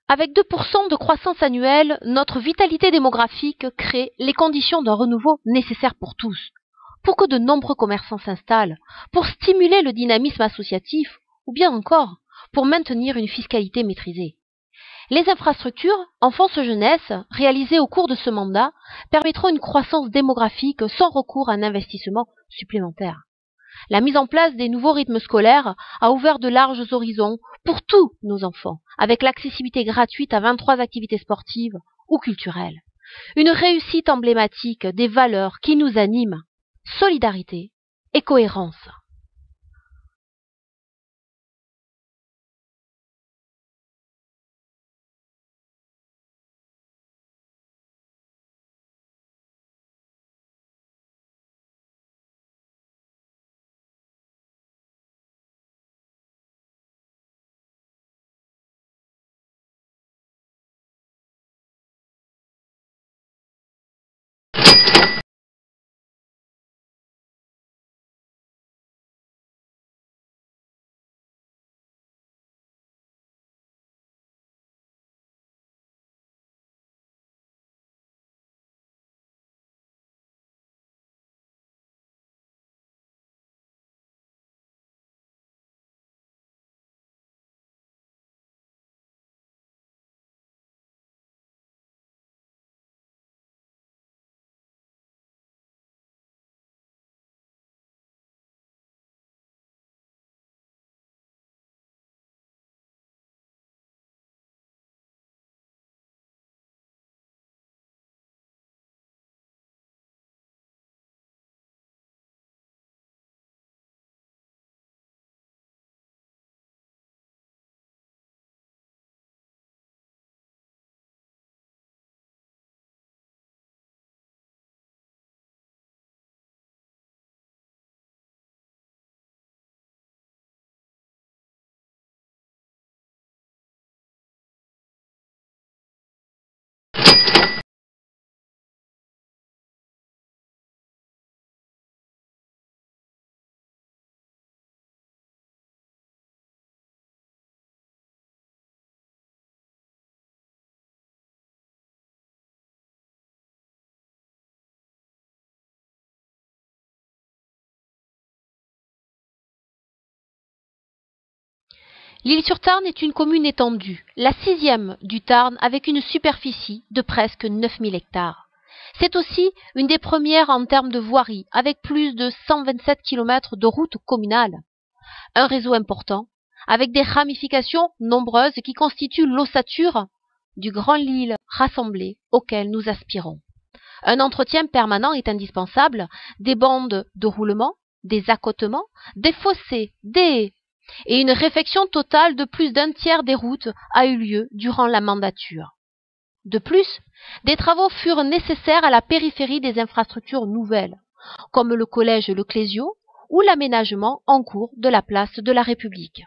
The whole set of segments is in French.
Avec 2% de croissance annuelle, notre vitalité démographique crée les conditions d'un renouveau nécessaire pour tous, pour que de nombreux commerçants s'installent, pour stimuler le dynamisme associatif, ou bien encore pour maintenir une fiscalité maîtrisée. Les infrastructures enfance-jeunesse réalisées au cours de ce mandat permettront une croissance démographique sans recours à un investissement supplémentaire. La mise en place des nouveaux rythmes scolaires a ouvert de larges horizons pour tous nos enfants, avec l'accessibilité gratuite à 23 activités sportives ou culturelles. Une réussite emblématique des valeurs qui nous animent, solidarité et cohérence. L'Isle-sur-Tarn est une commune étendue, la sixième du Tarn avec une superficie de presque 9000 hectares. C'est aussi une des premières en termes de voirie, avec plus de 127 km de routes communales. Un réseau important, avec des ramifications nombreuses qui constituent l'ossature du Grand Lille rassemblé auquel nous aspirons. Un entretien permanent est indispensable, des bandes de roulement, des accotements, des fossés, des haies, et une réfection totale de plus d'un tiers des routes a eu lieu durant la mandature. De plus, des travaux furent nécessaires à la périphérie des infrastructures nouvelles, comme le collège Le Clésio ou l'aménagement en cours de la place de la République.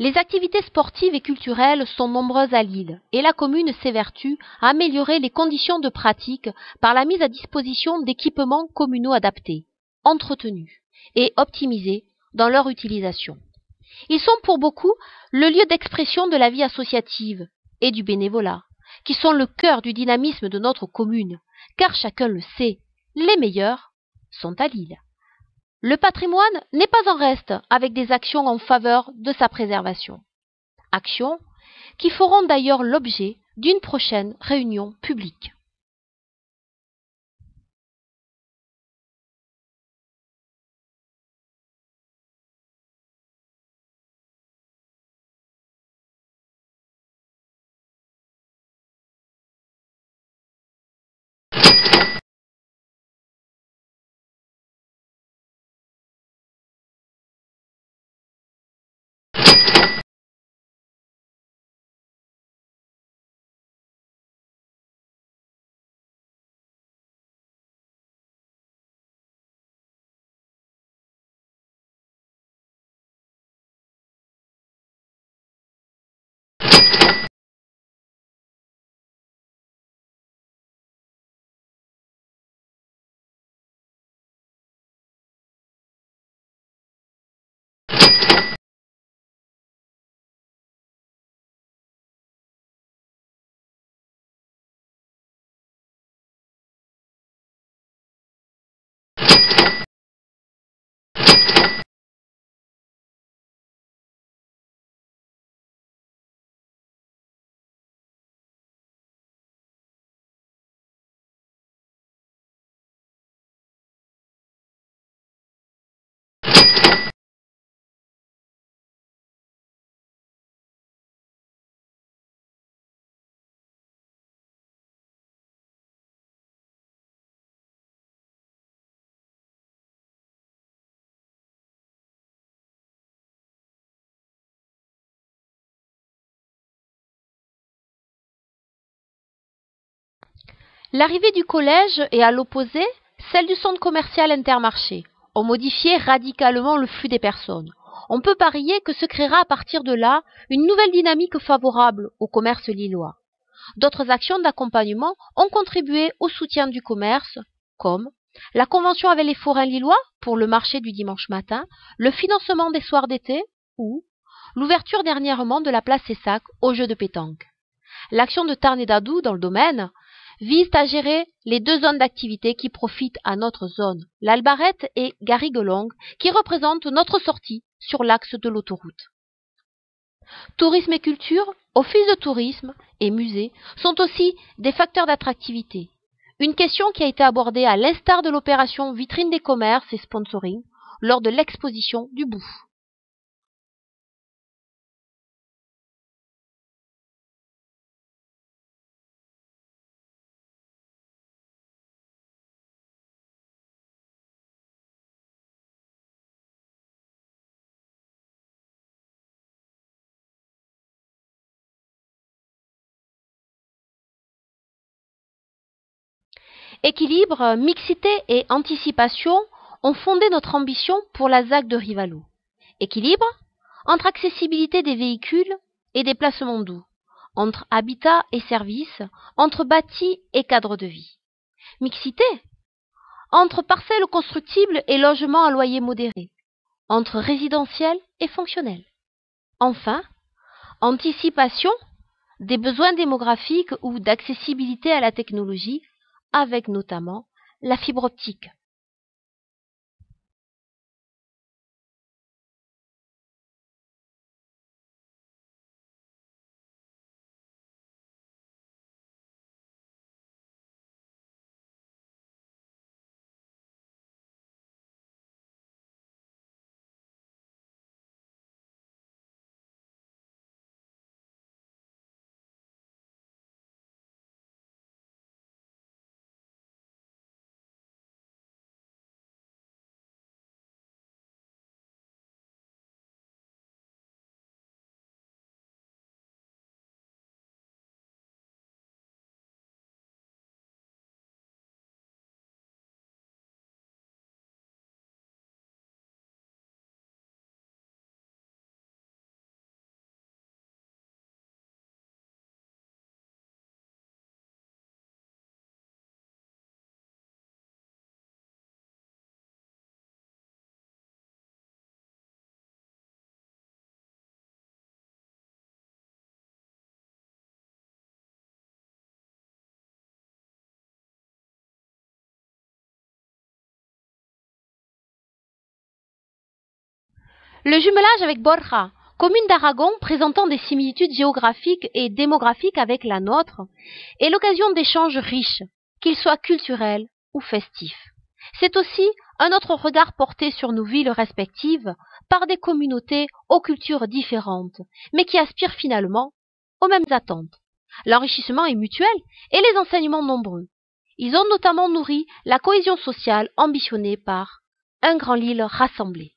Les activités sportives et culturelles sont nombreuses à Lille et la commune s'évertue à améliorer les conditions de pratique par la mise à disposition d'équipements communaux adaptés, entretenus et optimisés dans leur utilisation. Ils sont pour beaucoup le lieu d'expression de la vie associative et du bénévolat, qui sont le cœur du dynamisme de notre commune, car chacun le sait, les meilleurs sont à Lille. Le patrimoine n'est pas en reste avec des actions en faveur de sa préservation. Actions qui feront d'ailleurs l'objet d'une prochaine réunion publique. L'arrivée du collège et à l'opposé, celle du centre commercial Intermarché, ont modifié radicalement le flux des personnes. On peut parier que se créera à partir de là une nouvelle dynamique favorable au commerce lillois. D'autres actions d'accompagnement ont contribué au soutien du commerce, comme la convention avec les forains lillois pour le marché du dimanche matin, le financement des soirs d'été ou l'ouverture dernièrement de la place Cessac aux jeux de pétanque. L'action de Tarn et d'Adoux dans le domaine vise à gérer les deux zones d'activité qui profitent à notre zone, l'Albarette et Garrigues-Longues, qui représentent notre sortie sur l'axe de l'autoroute. Tourisme et culture, office de tourisme et musées sont aussi des facteurs d'attractivité. Une question qui a été abordée à l'instar de l'opération Vitrine des commerces et sponsoring lors de l'exposition du Bouffe. Équilibre, mixité et anticipation ont fondé notre ambition pour la ZAC de Rivalo. Équilibre entre accessibilité des véhicules et des placements doux, entre habitat et services, entre bâti et cadre de vie. Mixité entre parcelles constructibles et logements à loyer modéré, entre résidentiel et fonctionnel. Enfin, anticipation des besoins démographiques ou d'accessibilité à la technologie, avec notamment la fibre optique. Le jumelage avec Borja, commune d'Aragon présentant des similitudes géographiques et démographiques avec la nôtre, est l'occasion d'échanges riches, qu'ils soient culturels ou festifs. C'est aussi un autre regard porté sur nos villes respectives par des communautés aux cultures différentes, mais qui aspirent finalement aux mêmes attentes. L'enrichissement est mutuel et les enseignements nombreux. Ils ont notamment nourri la cohésion sociale ambitionnée par un grand Lille rassemblé.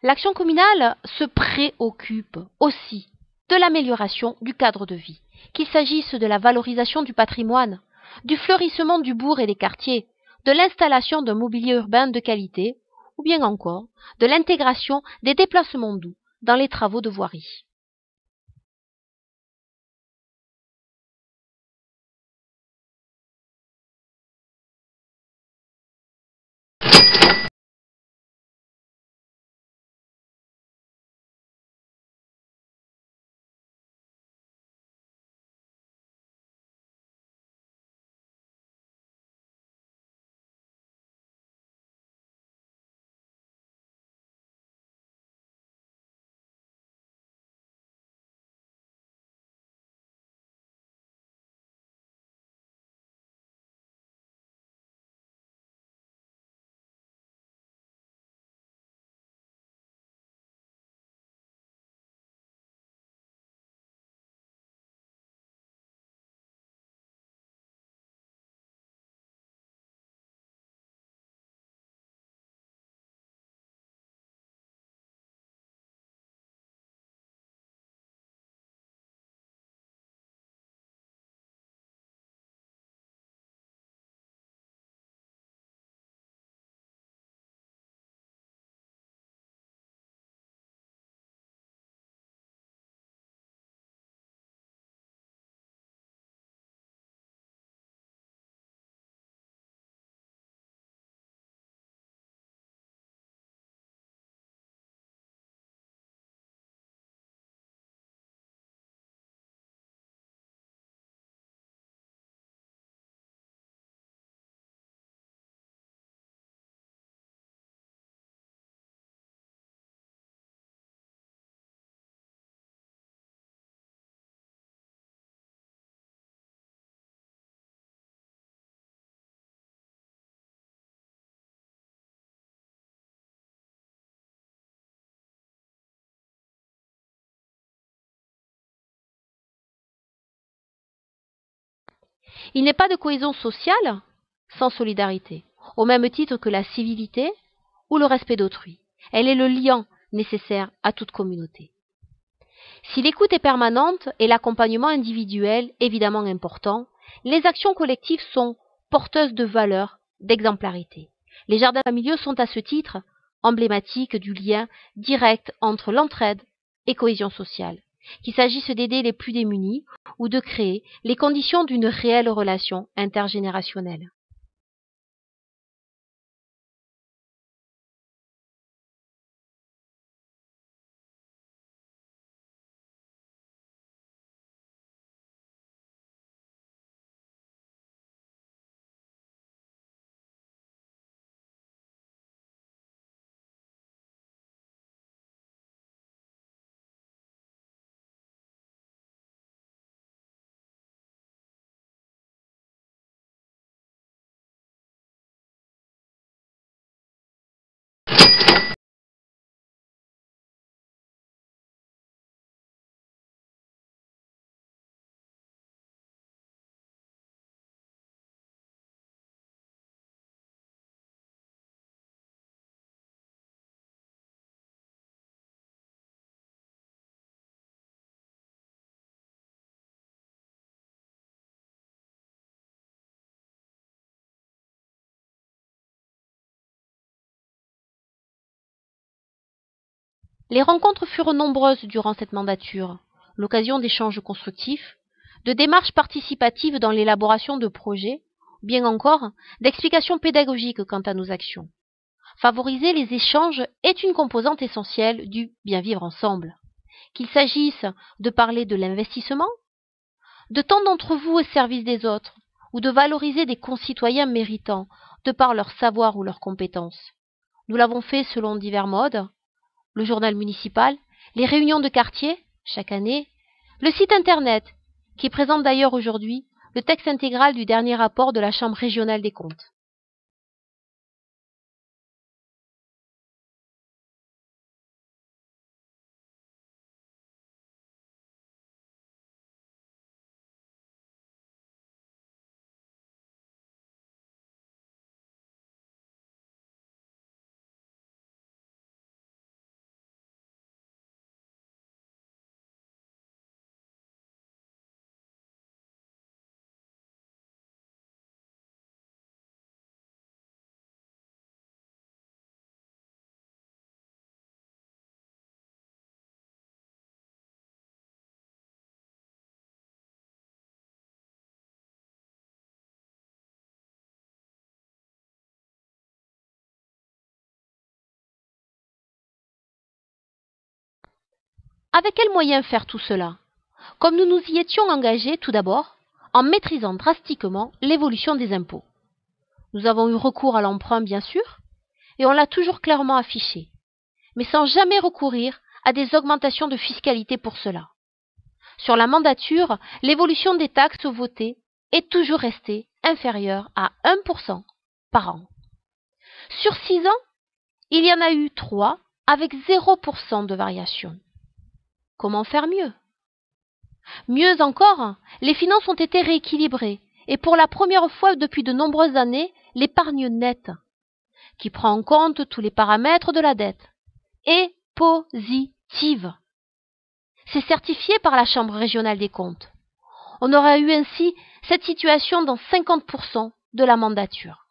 L'action communale se préoccupe aussi de l'amélioration du cadre de vie, qu'il s'agisse de la valorisation du patrimoine, du fleurissement du bourg et des quartiers, de l'installation d'un mobilier urbain de qualité, ou bien encore de l'intégration des déplacements doux dans les travaux de voirie. Il n'est pas de cohésion sociale sans solidarité, au même titre que la civilité ou le respect d'autrui. Elle est le lien nécessaire à toute communauté. Si l'écoute est permanente et l'accompagnement individuel évidemment important, les actions collectives sont porteuses de valeurs, d'exemplarité. Les jardins familiaux sont à ce titre emblématique du lien direct entre l'entraide et cohésion sociale, qu'il s'agisse d'aider les plus démunis ou de créer les conditions d'une réelle relation intergénérationnelle. Les rencontres furent nombreuses durant cette mandature, l'occasion d'échanges constructifs, de démarches participatives dans l'élaboration de projets, ou bien encore d'explications pédagogiques quant à nos actions. Favoriser les échanges est une composante essentielle du bien vivre ensemble. Qu'il s'agisse de parler de l'investissement, de temps d'entre vous au service des autres, ou de valoriser des concitoyens méritants de par leur savoir ou leurs compétences. Nous l'avons fait selon divers modes, le journal municipal, les réunions de quartier, chaque année, le site internet, qui présente d'ailleurs aujourd'hui le texte intégral du dernier rapport de la Chambre régionale des comptes. Avec quels moyens faire tout cela? Comme nous nous y étions engagés tout d'abord, en maîtrisant drastiquement l'évolution des impôts. Nous avons eu recours à l'emprunt, bien sûr, et on l'a toujours clairement affiché, mais sans jamais recourir à des augmentations de fiscalité pour cela. Sur la mandature, l'évolution des taxes votées est toujours restée inférieure à 1% par an. Sur 6 ans, il y en a eu 3 avec 0% de variation. Comment faire mieux? Mieux encore, les finances ont été rééquilibrées et pour la première fois depuis de nombreuses années, l'épargne nette, qui prend en compte tous les paramètres de la dette, est positive. C'est certifié par la Chambre régionale des comptes. On aurait eu ainsi cette situation dans 50% de la mandature.